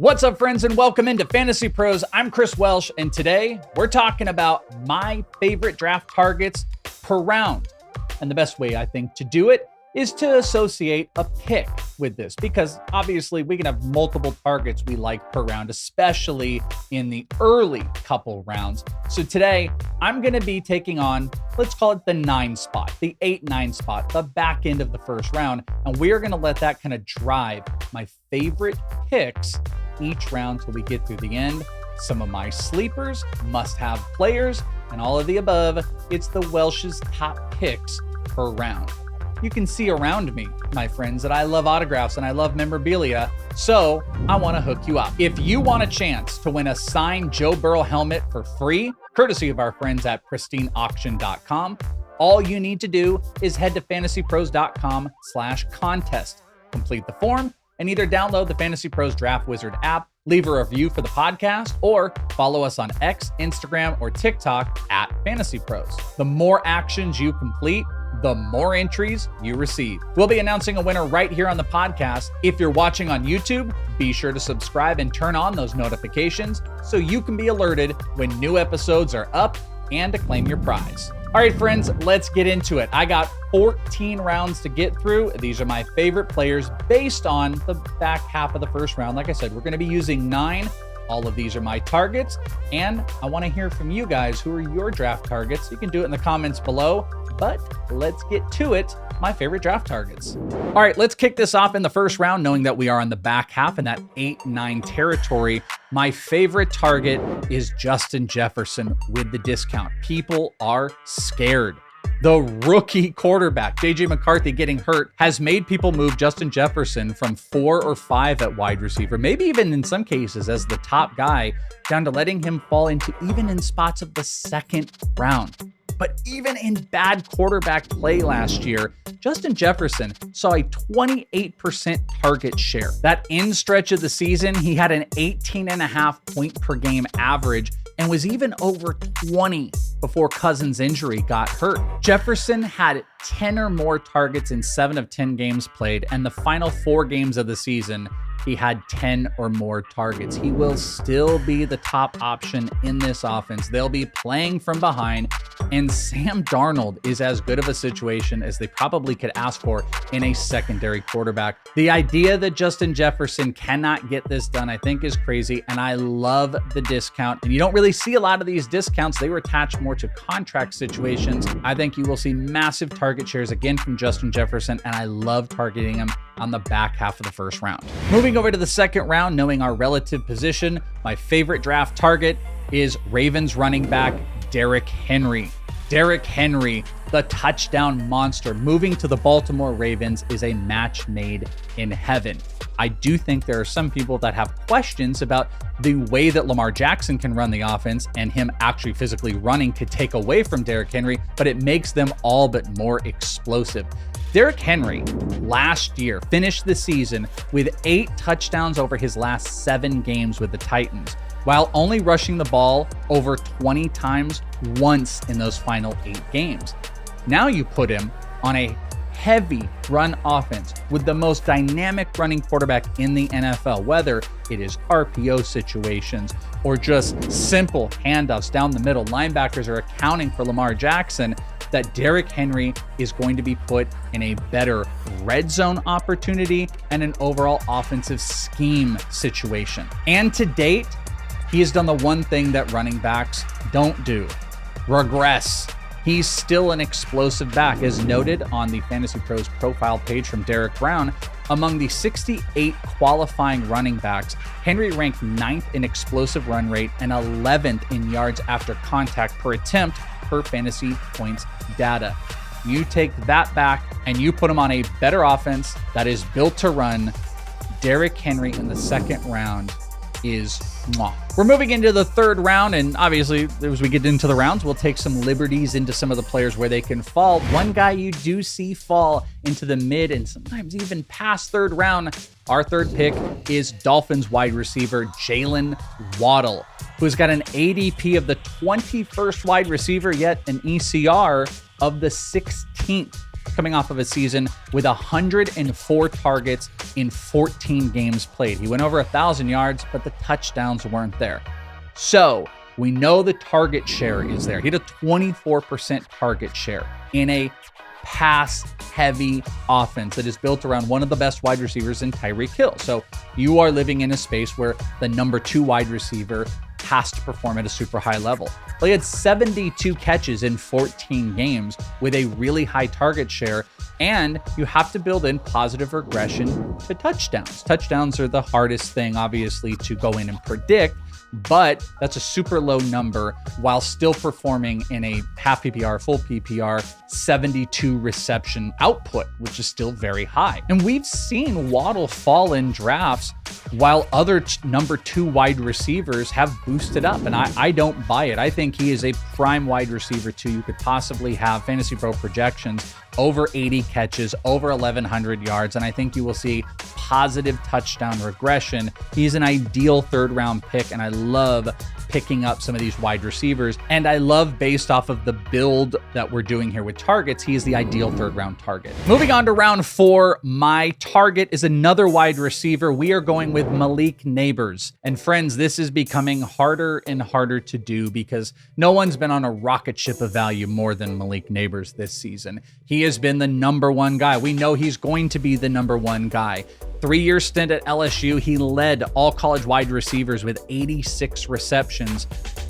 What's up, friends, and welcome into Fantasy Pros. I'm Chris Welsh, and today we're talking about my favorite draft targets per round. And the best way, I think, to do it is to associate a pick with this, because obviously we can have multiple targets we like per round, especially in the early couple rounds. So today I'm going to be taking on, let's call it the 9 spot, the 8-9 spot, the back end of the first round. And we're going to let that kind of drive my favorite picks each round till we get through the end. Some of my sleepers, must-have players, and all of the above. It's the Welsh's top picks per round. You can see around me, my friends, that I love autographs and I love memorabilia, so I want to hook you up. If you want a chance to win a signed Joe Burrow helmet for free, courtesy of our friends at pristineauction.com, all you need to do is head to fantasypros.com/contest. Complete the form and either download the Fantasy Pros Draft Wizard app, leave a review for the podcast, or follow us on X, Instagram, or TikTok at Fantasy Pros. The more actions you complete, the more entries you receive. We'll be announcing a winner right here on the podcast. If you're watching on YouTube, be sure to subscribe and turn on those notifications so you can be alerted when new episodes are up and to claim your prize. All right, friends, let's get into it. I got 14 rounds to get through. These are my favorite players based on the back half of the first round. Like I said, we're going to be using 9. All of these are my targets, and I want to hear from you guys. Who are your draft targets? You can do it in the comments below, but let's get to it. My favorite draft targets. All right, let's kick this off in the first round, knowing that we are on the back half in that 8-9 territory. My favorite target is Justin Jefferson with the discount. People are scared. The rookie quarterback, J.J. McCarthy, getting hurt has made people move Justin Jefferson from 4 or 5 at wide receiver, maybe even in some cases as the top guy, down to letting him fall into even in spots of the second round. But even in bad quarterback play last year, Justin Jefferson saw a 28% target share. That end stretch of the season, he had an 18.5 point per game average and was even over 20 before Cousins' injury got hurt. Jefferson had 10 or more targets in 7 of 10 games played, and the final 4 games of the season, he had 10 or more targets. He will still be the top option in this offense. They'll be playing from behind, and Sam Darnold is as good of a situation as they probably could ask for in a secondary quarterback. The idea that Justin Jefferson cannot get this done, I think, is crazy, and I love the discount. And you don't really see a lot of these discounts. They were attached more to contract situations. I think you will see massive target shares again from Justin Jefferson, and I love targeting him on the back half of the first round. Moving over to the second round, knowing our relative position, my favorite draft target is Ravens running back Derrick Henry. Derrick Henry, the touchdown monster, moving to the Baltimore Ravens is a match made in heaven. I do think there are some people that have questions about the way that Lamar Jackson can run the offense, and him actually physically running could take away from Derrick Henry, but it makes them all but more explosive. Derrick Henry last year finished the season with 8 touchdowns over his last 7 games with the Titans, while only rushing the ball over 20 times once in those final 8 games. Now you put him on a heavy run offense with the most dynamic running quarterback in the NFL, whether it is RPO situations or just simple handoffs down the middle. Linebackers are accounting for Lamar Jackson. That Derrick Henry is going to be put in a better red zone opportunity and an overall offensive scheme situation. And to date, he has done the one thing that running backs don't do: regress. He's still an explosive back, as noted on the Fantasy Pros profile page from Derek Brown. Among the 68 qualifying running backs, Henry ranked 9th in explosive run rate and 11th in yards after contact per attempt per fantasy points data. You take that back and you put him on a better offense that is built to run. Derrick Henry in the second round is mwah. We're moving into the third round, and obviously as we get into the rounds, we'll take some liberties into some of the players where they can fall. One guy you do see fall into the mid and sometimes even past third round, our third pick, is Dolphins wide receiver Jaylen Waddle, who's got an ADP of the 21st wide receiver, yet an ECR of the 16th. coming off of a season with 104 targets in 14 games played. He went over 1,000 yards, but the touchdowns weren't there. So we know the target share is there. He had a 24% target share in a pass-heavy offense that is built around one of the best wide receivers in Tyreek Hill. So you are living in a space where the number 2 wide receiver has to perform at a super high level. Well, he had 72 catches in 14 games with a really high target share, and you have to build in positive regression to touchdowns. Touchdowns are the hardest thing, obviously, to go in and predict, but that's a super low number while still performing in a half PPR, full PPR, 72 reception output, which is still very high. And we've seen Waddle fall in drafts while other number 2 wide receivers have boosted up. And I don't buy it. I think he is a prime wide receiver too. You could possibly have Fantasy Pro projections over 80 catches, over 1,100 yards. And I think you will see positive touchdown regression. He's an ideal 3rd round pick. And I love picking up some of these wide receivers. And I love, based off of the build that we're doing here with targets, he is the ideal 3rd round target. Moving on to round 4, my target is another wide receiver. We are going with Malik Nabers. And friends, this is becoming harder and harder to do because no one's been on a rocket ship of value more than Malik Nabers this season. He has been the number 1 guy. We know he's going to be the number 1 guy. 3-year stint at LSU, he led all college wide receivers with 86 receptions,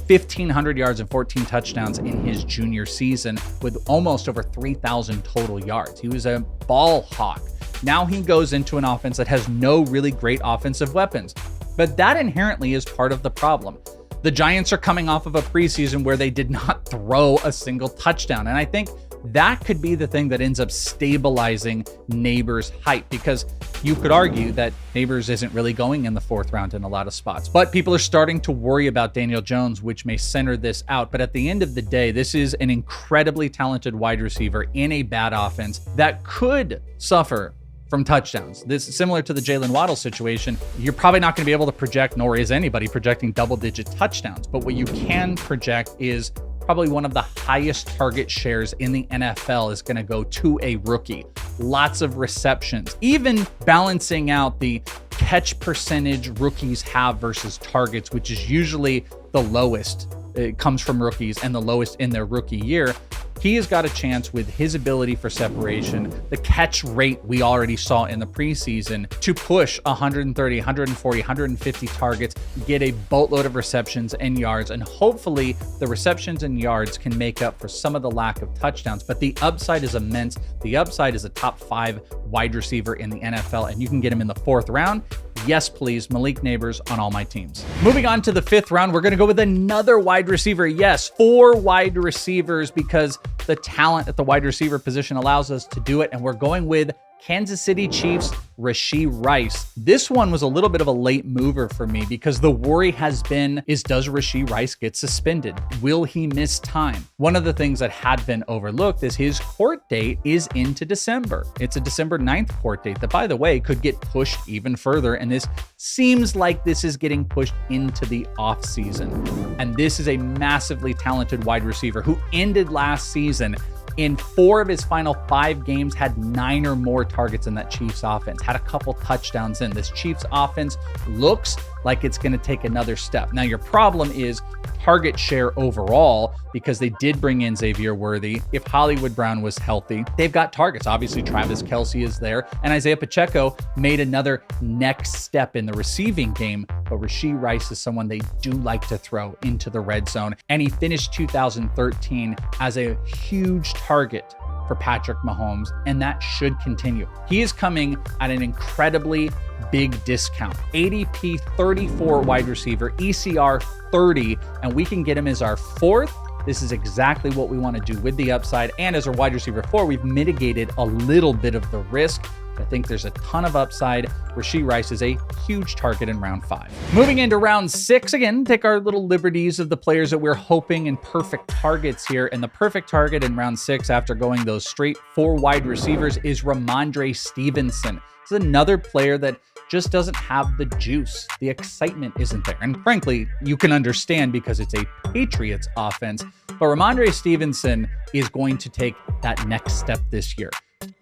1,500 yards and 14 touchdowns in his junior season with almost over 3,000 total yards. He was a ball hawk. Now he goes into an offense that has no really great offensive weapons, but that inherently is part of the problem. The Giants are coming off of a preseason where they did not throw a single touchdown, and I think that could be the thing that ends up stabilizing Nabers' hype, because you could argue that Nabers isn't really going in the 4th round in a lot of spots. But people are starting to worry about Daniel Jones, which may center this out. But at the end of the day, this is an incredibly talented wide receiver in a bad offense that could suffer from touchdowns. This is similar to the Jaylen Waddle situation. You're probably not going to be able to project, nor is anybody projecting, double-digit touchdowns. But what you can project is probably one of the highest target shares in the NFL is going to go to a rookie. Lots of receptions, even balancing out the catch percentage rookies have versus targets, which is usually the lowest. It comes from rookies and the lowest in their rookie year. He has got a chance with his ability for separation, the catch rate we already saw in the preseason, to push 130, 140, 150 targets, get a boatload of receptions and yards, and hopefully the receptions and yards can make up for some of the lack of touchdowns. But the upside is immense. The upside is a top 5 wide receiver in the NFL, and you can get him in the 4th round. Yes, please, Malik Nabers on all my teams. Moving on to the 5th round, we're going to go with another wide receiver. Yes, 4 wide receivers, because the talent at the wide receiver position allows us to do it. And we're going with Kansas City Chiefs, Rashee Rice. This one was a little bit of a late mover for me because the worry has been, does Rashee Rice get suspended? Will he miss time? One of the things that had been overlooked is his court date is into December. It's a December 9th court date that, by the way, could get pushed even further. And this seems like this is getting pushed into the offseason. And this is a massively talented wide receiver who ended last season in 4 of his final 5 games, had 9 or more targets in that Chiefs offense, had a couple touchdowns in. This Chiefs offense looks like it's going to take another step. Now, your problem is target share overall, because they did bring in Xavier Worthy. If Hollywood Brown was healthy, they've got targets. Obviously, Travis Kelce is there, and Isaiah Pacheco made another next step in the receiving game. But Rashee Rice is someone they do like to throw into the red zone, and he finished 2013 as a huge target for Patrick Mahomes, and that should continue. He is coming at an incredibly big discount. ADP 34 wide receiver, ECR 30, and we can get him as our 4th. This is exactly what we want to do with the upside, and as our wide receiver 4, we've mitigated a little bit of the risk. I think there's a ton of upside. Rashee Rice is a huge target in round 5. Moving into round 6, again, take our little liberties of the players that we're hoping in perfect targets here. And the perfect target in round 6, after going those straight 4 wide receivers, is Rhamondre Stevenson. This is another player that just doesn't have the juice. The excitement isn't there. And frankly, you can understand because it's a Patriots offense. But Rhamondre Stevenson is going to take that next step this year.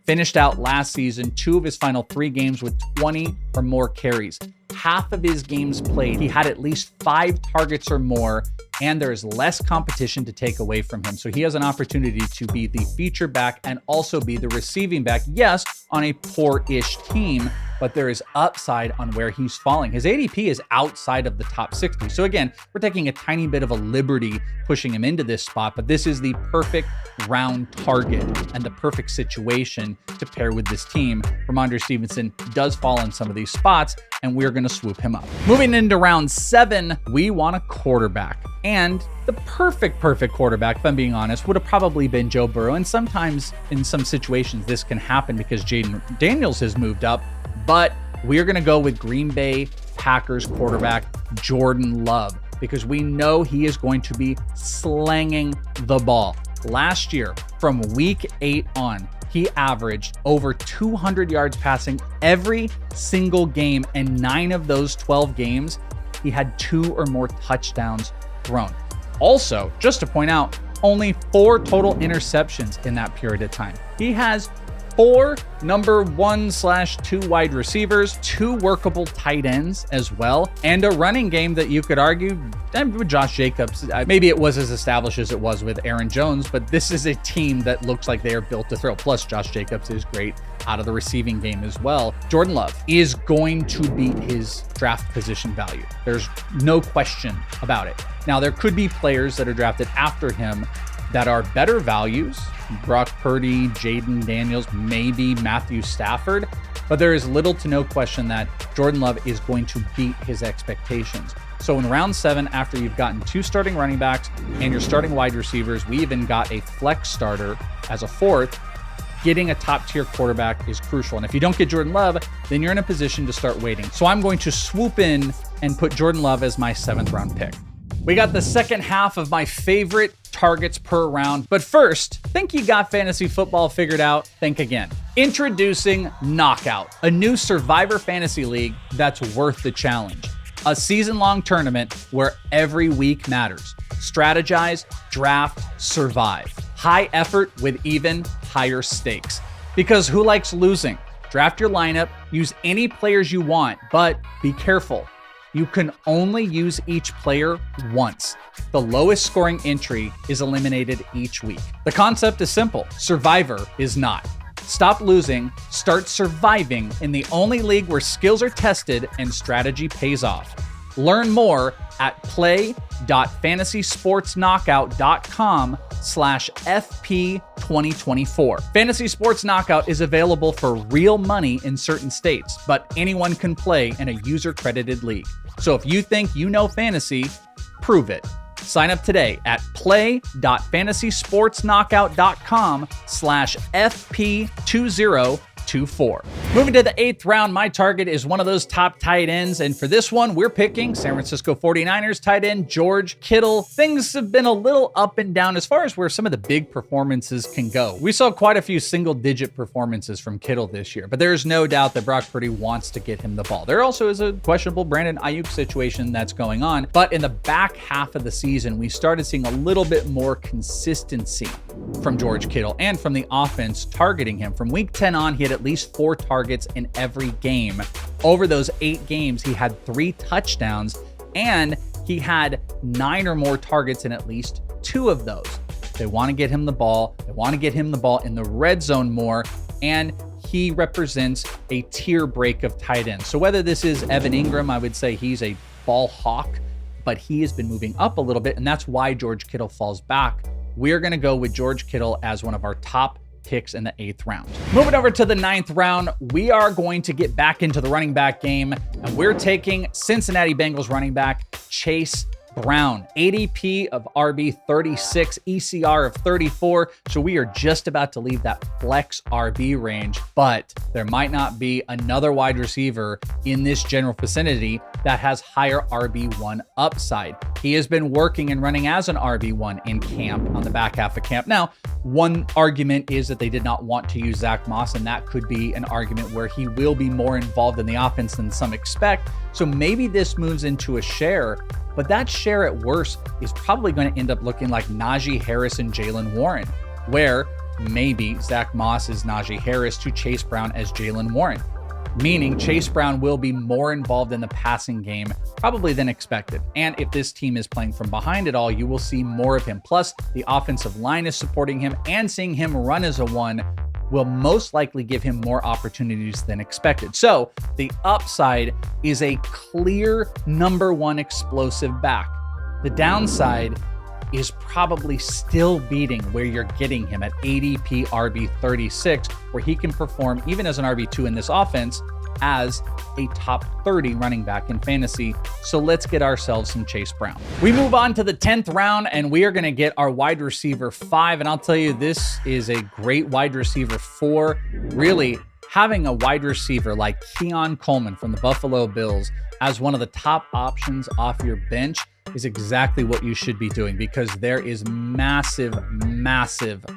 Finished out last season 2 of his final 3 games with 20 or more carries. Half of his games played, he had at least 5 targets or more, and there is less competition to take away from him. So he has an opportunity to be the feature back and also be the receiving back. Yes, on a poor-ish team, but there is upside on where he's falling. His ADP is outside of the top 60. So again, we're taking a tiny bit of a liberty pushing him into this spot, but this is the perfect round target and the perfect situation to pair with this team. Rhamondre Stevenson does fall in some of these spots, and we're going to swoop him up. Moving into round 7, we want a quarterback. And the perfect quarterback, if I'm being honest, would have probably been Joe Burrow. And sometimes in some situations, this can happen because Jaden Daniels has moved up. But we're going to go with Green Bay Packers quarterback Jordan Love because we know he is going to be slanging the ball. Last year, from week 8 on, he averaged over 200 yards passing every single game, and 9 of those 12 games, he had 2 or more touchdowns thrown. Also, just to point out, only 4 total interceptions in that period of time. He has 4 number 1/2 wide receivers, 2 workable tight ends as well, and a running game that you could argue with Josh Jacobs. Maybe it was as established as it was with Aaron Jones, but this is a team that looks like they are built to throw. Plus, Josh Jacobs is great out of the receiving game as well. Jordan Love is going to beat his draft position value. There's no question about it. Now, there could be players that are drafted after him that are better values. Brock Purdy, Jaden Daniels, maybe Matthew Stafford, but there is little to no question that Jordan Love is going to beat his expectations. So in round 7, after you've gotten 2 starting running backs and your starting wide receivers, we even got a flex starter as a 4th, getting a top tier quarterback is crucial. And if you don't get Jordan Love, then you're in a position to start waiting. So I'm going to swoop in and put Jordan Love as my 7th round pick. We got the second half of my favorite targets per round. But first, think you got fantasy football figured out? Think again. Introducing Knockout, a new Survivor fantasy league that's worth the challenge. A season-long tournament where every week matters. Strategize, draft, survive. High effort with even higher stakes. Because who likes losing? Draft your lineup, use any players you want, but be careful. You can only use each player once. The lowest scoring entry is eliminated each week. The concept is simple. Survivor is not. Stop losing, start surviving in the only league where skills are tested and strategy pays off. Learn more at play.fantasysportsknockout.com/FP2024. Fantasy Sports Knockout is available for real money in certain states, but anyone can play in a user-credited league. So if you think you know fantasy, prove it. Sign up today at play.fantasysportsknockout.com/FP2024. Moving to the 8th round, my target is one of those top tight ends. And for this one, we're picking San Francisco 49ers tight end George Kittle. Things have been a little up and down as far as where some of the big performances can go. We saw quite a few single-digit performances from Kittle this year, but there's no doubt that Brock Purdy wants to get him the ball. There also is a questionable Brandon Ayuk situation that's going on, but in the back half of the season, we started seeing a little bit more consistency from George Kittle and from the offense targeting him. From week 10 on, he had at least 4 targets in every game. Over those 8 games, he had 3 touchdowns, and he had 9 or more targets in at least 2 of those. They want to get him the ball. They want to get him the ball in the red zone more, and he represents a tier break of tight ends. So whether this is Evan Ingram, I would say he's a ball hawk, but he has been moving up a little bit, and that's why George Kittle falls back. We're going to go with George Kittle as one of our top picks in the 8th round. Moving over to the 9th round, we are going to get back into the running back game, and we're taking Cincinnati Bengals running back Chase Brown. ADP of RB 36, ECR of 34. So we are just about to leave that flex RB range, but there might not be another wide receiver in this general vicinity that has higher RB1 upside. He has been working and running as an RB1 in camp on the back half of camp. Now, one argument is that they did not want to use Zach Moss, and that could be an argument where he will be more involved in the offense than some expect. So maybe this moves into a share, but that share at worst is probably going to end up looking like Najee Harris and Jaylen Warren, where maybe Zach Moss as Najee Harris to Chase Brown as Jaylen Warren, meaning Chase Brown will be more involved in the passing game probably than expected. And if this team is playing from behind at all, you will see more of him. Plus, the offensive line is supporting him, and seeing him run as a one will most likely give him more opportunities than expected. So the upside is a clear number one explosive back. The downside is probably still beating where you're getting him at ADP RB 36, where he can perform even as an RB2 in this offense as a top 30 running back in fantasy. So let's get ourselves some Chase Brown. We move on to the 10th round, and we are going to get our wide receiver 5. And I'll tell you, this is a great wide receiver 4. Really, having a wide receiver like Keon Coleman from the Buffalo Bills as one of the top options off your bench is exactly what you should be doing, because there is massive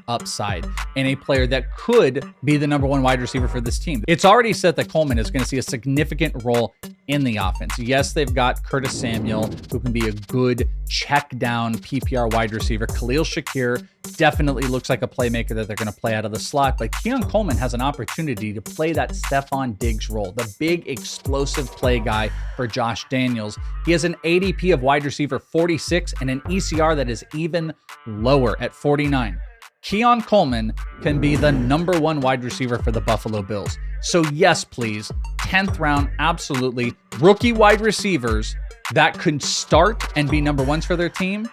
upside in a player that could be the number one wide receiver for this team. It's already set that Coleman is going to see a significant role in the offense. Yes, they've got Curtis Samuel, who can be a good check down PPR wide receiver. Khalil Shakir definitely looks like a playmaker that they're going to play out of the slot, but Keon Coleman has an opportunity to play that Stephon Diggs role, the big explosive play guy for Josh Daniels. He has an ADP of wide receiver 46 and an ECR that is even lower at 49. Keon Coleman can be the number one wide receiver for the Buffalo Bills. So yes, please, 10th round, absolutely. Rookie wide receivers that could start and be number ones for their team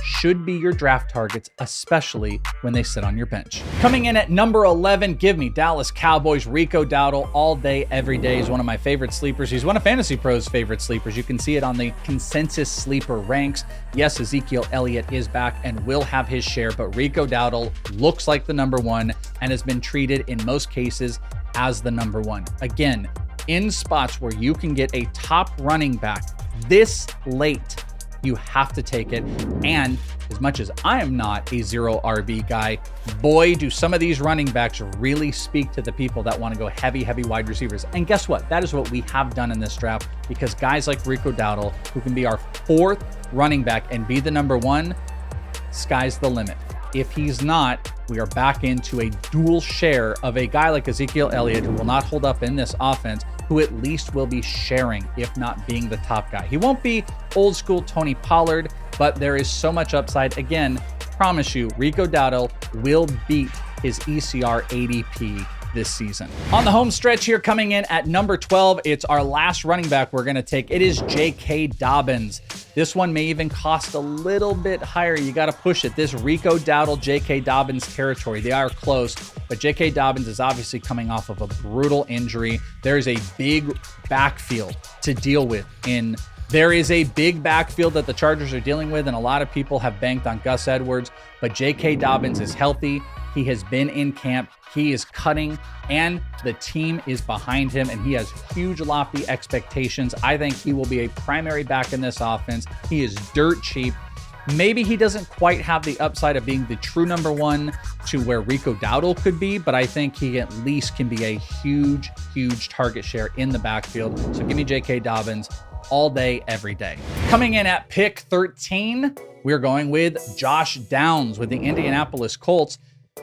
should be your draft targets, especially when they sit on your bench. Coming in at number 11, give me Dallas Cowboys, Rico Dowdle all day, every day. He's one of my favorite sleepers. He's one of FantasyPros' favorite sleepers. You can see it on the consensus sleeper ranks. Yes, Ezekiel Elliott is back and will have his share, but Rico Dowdle looks like the number one and has been treated in most cases as the number one. Again, in spots where you can get a top running back this late, you have to take it. And as much as I am not a zero RB guy, boy, do some of these running backs really speak to the people that want to go heavy wide receivers. And guess what? That is what we have done in this draft, because guys like Rico Dowdle, who can be our 4th running back and be the number one, sky's the limit. If he's not, we are back into a dual share of a guy like Ezekiel Elliott, who will not hold up in this offense, who at least will be sharing, if not being the top guy. He won't be old school Tony Pollard, but there is so much upside. Again, promise you, Rico Dowdle will beat his ECR ADP this season. On the home stretch here, coming in at number 12, it's our last running back we're going to take. It is J.K. Dobbins. This one may even cost a little bit higher. You got to push it. This Rico Dowdle, J.K. Dobbins territory. They are close, but J.K. Dobbins is obviously coming off of a brutal injury. There is a big backfield to deal with There is a big backfield that the Chargers are dealing with, and a lot of people have banked on Gus Edwards, but J.K. Dobbins is healthy. He has been in camp. He is cutting, and the team is behind him, and he has huge, lofty expectations. I think he will be a primary back in this offense. He is dirt cheap. Maybe he doesn't quite have the upside of being the true number one to where Rico Dowdle could be, but I think he at least can be a huge target share in the backfield. So give me J.K. Dobbins all day, every day. Coming in at pick 13, we're going with Josh Downs with the Indianapolis Colts.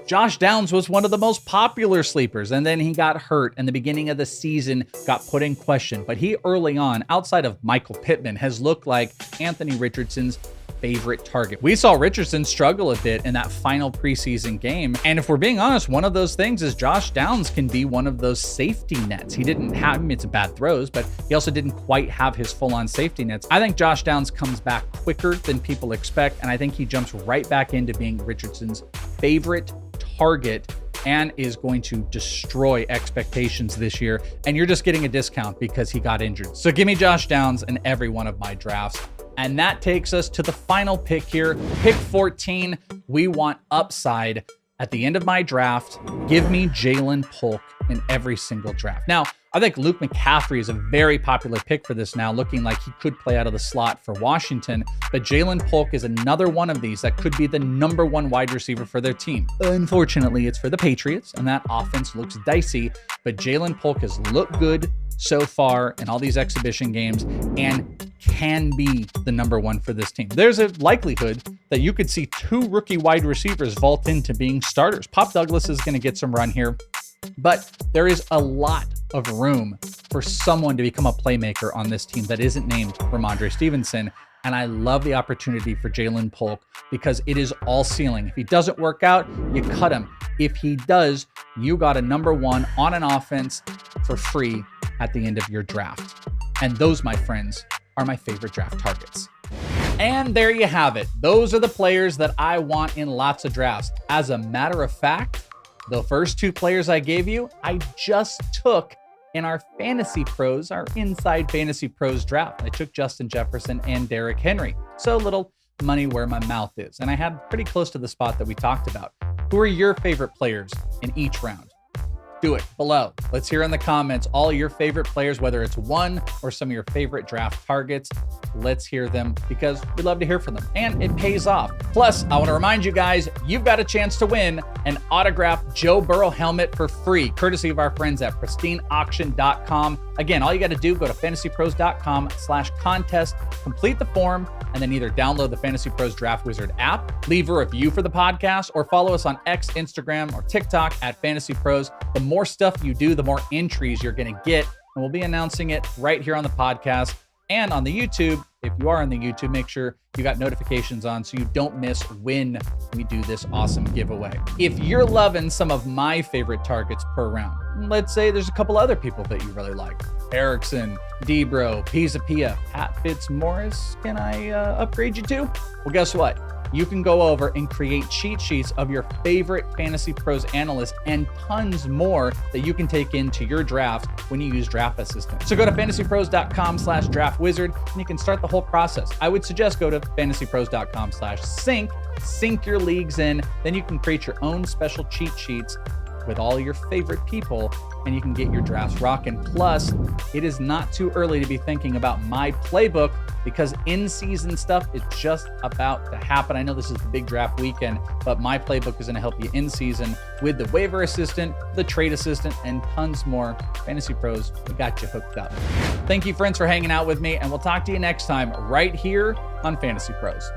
Josh Downs was one of the most popular sleepers, and then he got hurt, and the beginning of the season got put in question. But he early on, outside of Michael Pittman, has looked like Anthony Richardson's favorite target. We saw Richardson struggle a bit in that final preseason game. And if we're being honest, one of those things is Josh Downs can be one of those safety nets. He didn't have, I mean, it's bad throws, but he also didn't quite have his full-on safety nets. I think Josh Downs comes back quicker than people expect, and I think he jumps right back into being Richardson's favorite target and is going to destroy expectations this year. And you're just getting a discount because he got injured. So give me Josh Downs in every one of my drafts. And that takes us to the final pick here. Pick 14, we want upside. At the end of my draft, give me Jalen Polk in every single draft. Now, I think Luke McCaffrey is a very popular pick for this now, looking like he could play out of the slot for Washington, but Jalen Polk is another one of these that could be the number one wide receiver for their team. Unfortunately, it's for the Patriots, and that offense looks dicey, but Jalen Polk has looked good so far in all these exhibition games and can be the number one for this team. There's a likelihood that you could see 2 rookie wide receivers vault into being starters. Pop Douglas is going to get some run here, but there is a lot of room for someone to become a playmaker on this team that isn't named Rhamondre Stevenson. And I love the opportunity for Jalen Polk because it is all ceiling. If he doesn't work out, you cut him. If he does, you got a number one on an offense for free at the end of your draft. And those, my friends, are my favorite draft targets. And there you have it. Those are the players that I want in lots of drafts. As a matter of fact, the first 2 players I gave you, I just took in our Fantasy Pros, our Inside Fantasy Pros draft. I took Justin Jefferson and Derrick Henry. So a little money where my mouth is. And I had pretty close to the spot that we talked about. Who are your favorite players in each round? Do it below. Let's hear in the comments all your favorite players, whether it's one or some of your favorite draft targets. Let's hear them because we love to hear from them and it pays off. Plus, I want to remind you guys, you've got a chance to win an autographed Joe Burrow helmet for free, courtesy of our friends at pristineauction.com. Again, all you got to do, go to fantasypros.com/contest, complete the form, and then either download the Fantasy Pros Draft Wizard app, leave a review for the podcast, or follow us on X, Instagram, or TikTok at Fantasy Pros. The more stuff you do, the more entries you're going to get. And we'll be announcing it right here on the podcast and on the YouTube. If you are on the YouTube, make sure you got notifications on so you don't miss when we do this awesome giveaway. If you're loving some of my favorite targets per round, let's say there's a couple other people that you really like. Erickson, Debro, Pisapia, Pat Fitzmaurice, can I upgrade you too? Well, guess what? You can go over and create cheat sheets of your favorite Fantasy Pros analysts and tons more that you can take into your draft when you use Draft Assistant. So go to fantasypros.com/draftwizard and you can start the whole process. I would suggest go to fantasypros.com/sync, sync your leagues in, then you can create your own special cheat sheets with all your favorite people and you can get your drafts rocking. Plus, it is not too early to be thinking about my playbook because in-season stuff is just about to happen. I know this is the big draft weekend, but my playbook is going to help you in season with the waiver assistant, the trade assistant, and tons more. Fantasy Pros, we got you hooked up. Thank you, friends, for hanging out with me, and we'll talk to you next time right here on Fantasy Pros.